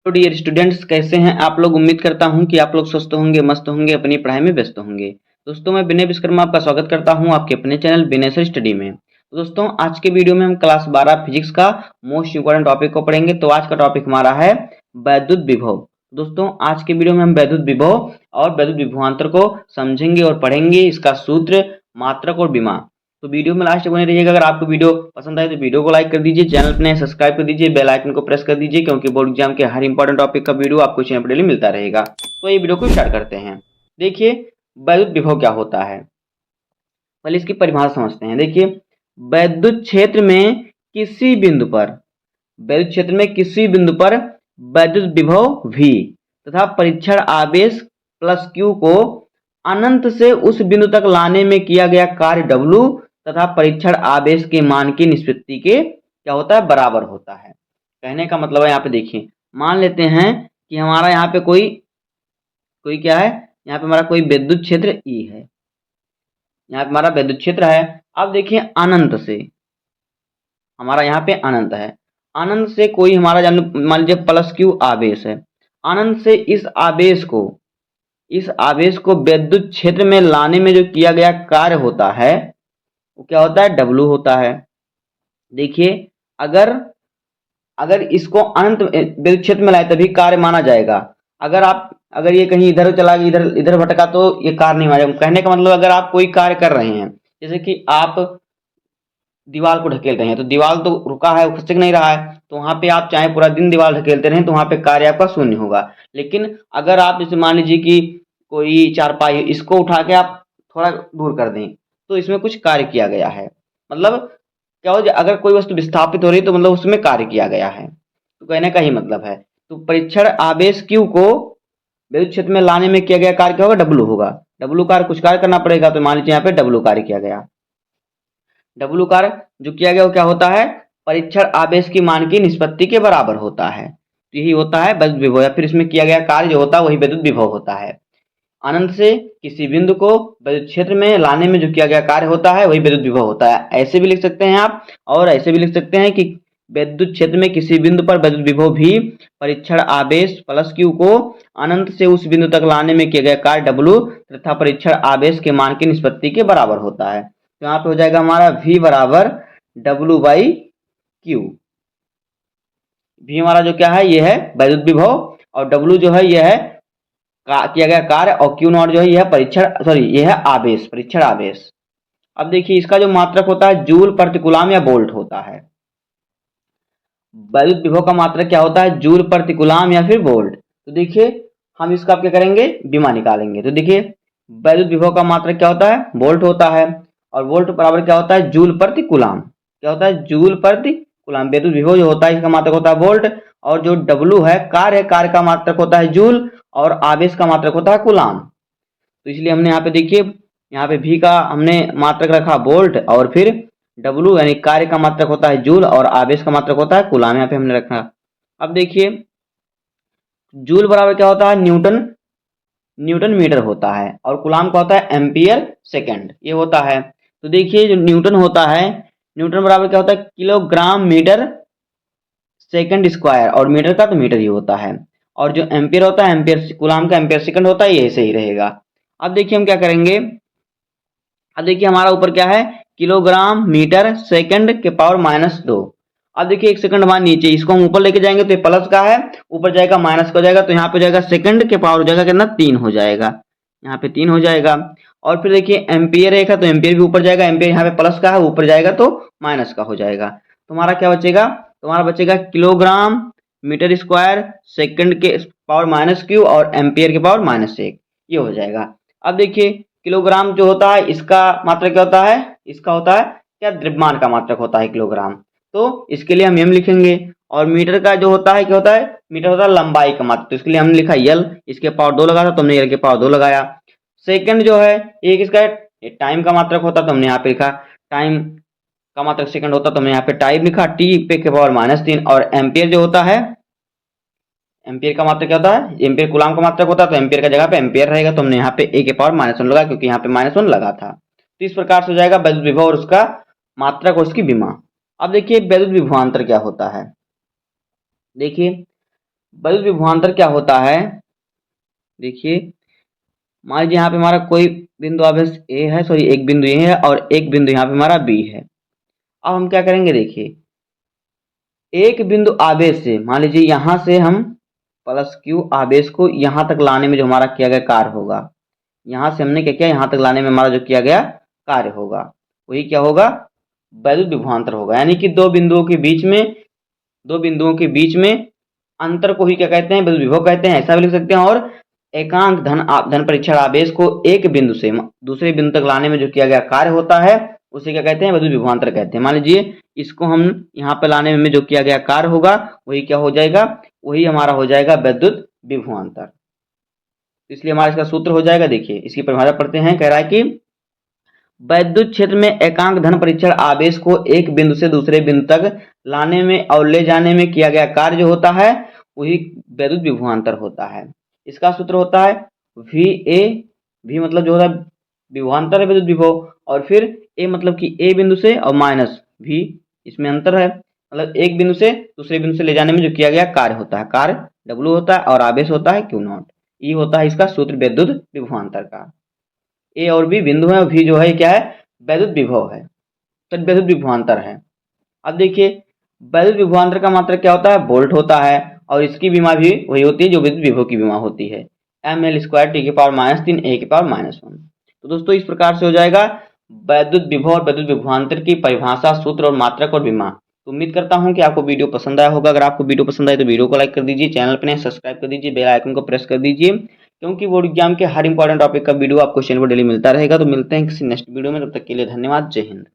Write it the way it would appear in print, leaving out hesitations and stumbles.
तो dear students, कैसे हैं आप लोग। उम्मीद करता हूं कि आप लोग स्वस्थ होंगे, मस्त होंगे, अपनी पढ़ाई में व्यस्त होंगे। दोस्तों, मैं विनय विश्वकर्मा आपका स्वागत करता हूं आपके अपने चैनल विनय सर स्टडी में। तो दोस्तों, आज के वीडियो में हम क्लास 12 फिजिक्स का मोस्ट इंपोर्टेंट टॉपिक को पढ़ेंगे। तो आज का टॉपिक हमारा है वैद्युत विभव। दोस्तों, आज के वीडियो में हम वैद्युत विभव और वैद्युत विभवांतर को समझेंगे और पढ़ेंगे, इसका सूत्र, मात्रक और विमा। तो वीडियो में लास्ट तक बने रहिएगा। अगर आपको वीडियो पसंद आए तो वीडियो को लाइक कर दीजिए, चैनल पर नए सब्सक्राइब कर दीजिए, बेल आइकन को प्रेस कर दीजिए, क्योंकि बोर्ड एग्जाम के हर इंपॉर्टेंट टॉपिक का वीडियो आपको चैनल पर डेली मिलता रहेगा। तो ये वीडियो को स्टार्ट करते हैं। देखिए, वैद्युत विभव क्या होता है, पहले इसकी परिभाषा समझते हैं। देखिए, वैद्युत क्षेत्र में किसी बिंदु पर वैद्युत क्षेत्र में किसी बिंदु पर वैद्युत विभव V तथा परीक्षण आवेश प्लस Q को अनंत से उस बिंदु तक लाने में किया गया कार्य W तथा परीक्षण आवेश के मान की निष्पत्ति के क्या होता है, बराबर होता है। कहने का मतलब है, यहाँ पे देखिए, मान लेते हैं कि हमारा यहाँ पे कोई कोई क्या है, यहाँ पे हमारा कोई विद्युत क्षेत्र E है, यहाँ पे हमारा विद्युत क्षेत्र है। अब देखिए, अनंत से हमारा यहाँ पे अनंत है, अनंत से कोई हमारा मान लीजिए प्लस Q आवेश है। अनंत से इस आवेश को विद्युत क्षेत्र में लाने में जो किया गया कार्य होता है वो क्या होता है, W होता है। देखिए, अगर अगर इसको अनंत विद्युत क्षेत्र में लाए तभी कार्य माना जाएगा। अगर ये कहीं इधर चला गया, इधर इधर भटका, तो ये कार्य नहीं माना जाएगा। कहने का मतलब, अगर आप कोई कार्य कर रहे हैं, जैसे कि आप दीवार को ढकेल रहे हैं, तो दीवार तो रुका है, वो खिसक नहीं रहा है, तो वहां पे आप चाहे पूरा दिन दीवार ढकेलते रहें तो वहां पे कार्य आपका शून्य होगा। लेकिन अगर आप जैसे मान लीजिए कि कोई चारपाई, इसको उठा के आप थोड़ा दूर कर दें, तो इसमें कुछ कार्य किया गया है। मतलब क्या हो, अगर कोई वस्तु विस्थापित हो रही है तो मतलब उसमें कार्य किया गया है। तो कहने का ही मतलब है। तो परीक्षण आवेश Q को विद्युत क्षेत्र में लाने में किया गया कार्य क्या होगा, W होगा। W कार्य, कुछ कार्य करना पड़ेगा, तो मान लीजिए यहाँ पे W कार्य किया गया। W कार्य जो किया गया वो क्या होता है, परीक्षण आवेश की मान की निष्पत्ति के बराबर होता है। तो यही होता है वैद्युत विभव, या फिर इसमें किया गया कार्य जो होता है वही वैद्युत विभव होता है। अनंत से किसी बिंदु को विद्युत क्षेत्र में लाने में जो किया गया कार्य होता है वही विद्युत विभव होता है। ऐसे भी लिख सकते हैं आप, और ऐसे भी लिख सकते हैं कि विद्युत क्षेत्र में किसी बिंदु पर विद्युत विभव भी परीक्षण आवेश प्लस Q को अनंत से उस बिंदु तक लाने में किया गया कार्य W तथा परीक्षण आवेश के मान की निष्पत्ति के बराबर होता है। तो यहाँ पे हो जाएगा हमारा V बराबर W बाई Q। V हमारा जो क्या है, ये है वैद्युत विभव, और W जो है ये है किया गया कार्य, और Q नॉट जो है यह ये है आवेश, परीक्षण आवेश। अब देखिए, इसका जो मात्रक होता है जूल प्रति कूलम या वोल्ट होता है। वैद्युत विभव का मात्रक क्या होता है, जूल प्रति कूलम या फिर वोल्ट। तो देखिए, हम इसका क्या करेंगे, विमा निकालेंगे। तो देखिए, वैद्युत विभव का मात्रक क्या होता है, वोल्ट होता है, और वोल्ट बराबर क्या होता है, जूल प्रति कूलम। क्या होता है, जूल प्रति कूलम। विद्युत विभव जो होता है इसका मात्रक होता है वोल्ट, और जो W है कार्य का मात्रक होता है जूल, और आवेश का मात्रक होता है कूलम। तो इसलिए हमने यहाँ पे देखिए, यहाँ पे V का हमने मात्रक रखा वोल्ट, और फिर W यानी कार्य का मात्रक होता है जूल, और आवेश का मात्रक होता है कूलम, यहाँ पे हमने रखा। अब देखिए, जूल बराबर क्या होता है, न्यूटन मीटर होता है, और कूलम का होता है एम्पियर सेकंड, ये होता है। तो देखिए, जो न्यूटन होता है, न्यूटन बराबर क्या होता है, किलोग्राम मीटर सेकंड स्क्वायर, और मीटर का तो मीटर ही होता है। और जो एम्पियर होता है, एम्पियर कूलम का एम्पियर सेकंड होता है, ये ऐसे ही रहेगा। अब देखिए हम क्या करेंगे, अब देखिए हमारा ऊपर क्या है, किलोग्राम मीटर सेकंड के पावर -2। अब देखिए, एक सेकंड हमारे नीचे, इसको हम ऊपर लेके जाएंगे तो ये प्लस का है, ऊपर जाएगा माइनस का हो जाएगा, तो यहाँ पे जाएगा सेकंड के पावर हो जाएगा कितना, 3 हो जाएगा, यहाँ पे 3 हो जाएगा। और फिर देखिए, एम्पियर एक है तो एम्पियर भी ऊपर जाएगा, एम्पियर यहाँ पे प्लस का है, ऊपर जाएगा तो माइनस का हो जाएगा। तुम्हारा क्या बचेगा, तुम्हारा बचेगा किलोग्राम मीटर स्क्वायर सेकंड के पावर -q और एम्पियर के पावर -1, ये हो जाएगा। अब देखिए, किलोग्राम जो होता है इसका मात्रक क्या होता है, इसका होता है क्या, द्रव्यमान का मात्रक होता है किलोग्राम, तो इसके लिए हम m लिखेंगे। और मीटर का जो होता है क्या होता है, मीटर होता है लंबाई का मात्रक, तो इसके लिए हमने लिखा l, इसके पावर 2 लगा था तो हमने l के पावर 2 लगाया। सेकंड जो है एक इसका टाइम का मात्रक होता तो हमने यहाँ पे लिखा टाइम का मात्रक सेकंड होता, तो हमने यहाँ पे टाइम लिखा t पे के पावर -3। और एम्पियर जो होता है, एम्पियर का मात्रक क्या होता है, एम्पियर कूलम का मात्रक होता है, तो एम्पियर का जगह पे एम्पियर रहेगा, तो हमने यहाँ पे a के पावर -1 लगा, क्योंकि यहाँ पे -1 लगा था। तो इस प्रकार से हो जाएगा वैद्युत विभव और उसका मात्रक और उसकी विमा। अब देखिए, वैद्युत विभवांतर क्या होता है। देखिए, वैद्युत विभवांतर क्या होता है, देखिए मान लीजिए यहाँ पे हमारा कोई बिंदु आवेश ए है, सॉरी एक बिंदु ए है और एक बिंदु यहाँ पे हमारा बी है। अब हम क्या करेंगे, देखिए एक बिंदु आवेश से मान लीजिए यहाँ से हम प्लस क्यू आवेश को यहाँ तक लाने में जो हमारा किया गया कार्य होगा, यहाँ से हमने क्या किया, यहाँ तक लाने में हमारा जो किया गया कार्य होगा वही क्या होगा, वैद्युत विभवांतर होगा। यानी कि दो बिंदुओं के बीच में अंतर को ही क्या कहते हैं, वैद्युत विभव कहते हैं, ऐसा भी लिख सकते हैं। और एकांक धन परीक्षण आवेश को एक बिंदु से दूसरे बिंदु तक लाने में जो किया गया कार्य होता है उसे क्या कहते हैं, वैद्युत विभवांतर कहते हैं। मान लीजिए इसको हम यहाँ पे लाने में जो किया गया कार्य होगा वही क्या हो जाएगा, वही हमारा हो जाएगा वैद्युत विभवांतर। इसलिए हमारा इसका सूत्र हो जाएगा, देखिए इसकी परिभाषा पढ़ते हैं। कह रहा है कि वैद्युत क्षेत्र में एकांक धन परीक्षण आवेश को एक बिंदु से दूसरे बिंदु तक लाने में और ले जाने में किया गया कार्य जो होता है वही वैद्युत विभवांतर होता है। इसका सूत्र होता है वी ए, वी मतलब जो होता है विभवांतर है वैद्युत विभव, और फिर ए मतलब कि ए बिंदु से, और माइनस वी इसमें अंतर है, मतलब एक बिंदु से दूसरे बिंदु से ले जाने में जो किया गया कार्य होता है, कार्य डब्ल्यू होता है और आवेश होता है क्यू नॉट। ये होता है इसका सूत्र वैद्युत विभवांतर का। ए और बी बिंदु है, वी जो है क्या है, वैद्युत विभव है, तो वैद्युत विभवांतर है। अब देखिए वैद्युत विभवांतर का मात्रक क्या होता है, वोल्ट होता है, और इसकी विमा भी वही होती है जो विद्युत विभव की विमा होती है, ml² टी के पावर -3 a के पावर -1। तो दोस्तों इस प्रकार से हो जाएगा वैद्युत विभव और वैद्युत विभवांतर की परिभाषा, सूत्र और मात्रक और विमा। तो उम्मीद करता हूं कि आपको वीडियो पसंद आया होगा। अगर आपको वीडियो पसंद आए तो वीडियो को लाइक कर दीजिए, चैनल पर नए सब्सक्राइब कर दीजिए, बेल आइकन को प्रेस कर दीजिए, क्योंकि बोर्ड एग्जाम के हर इंपॉर्टेंट टॉपिक का वीडियो आपको चैनल पर डेली मिलता रहेगा। तो मिलते हैं किसी नेक्स्ट वीडियो में, तब तक के लिए धन्यवाद, जय हिंद।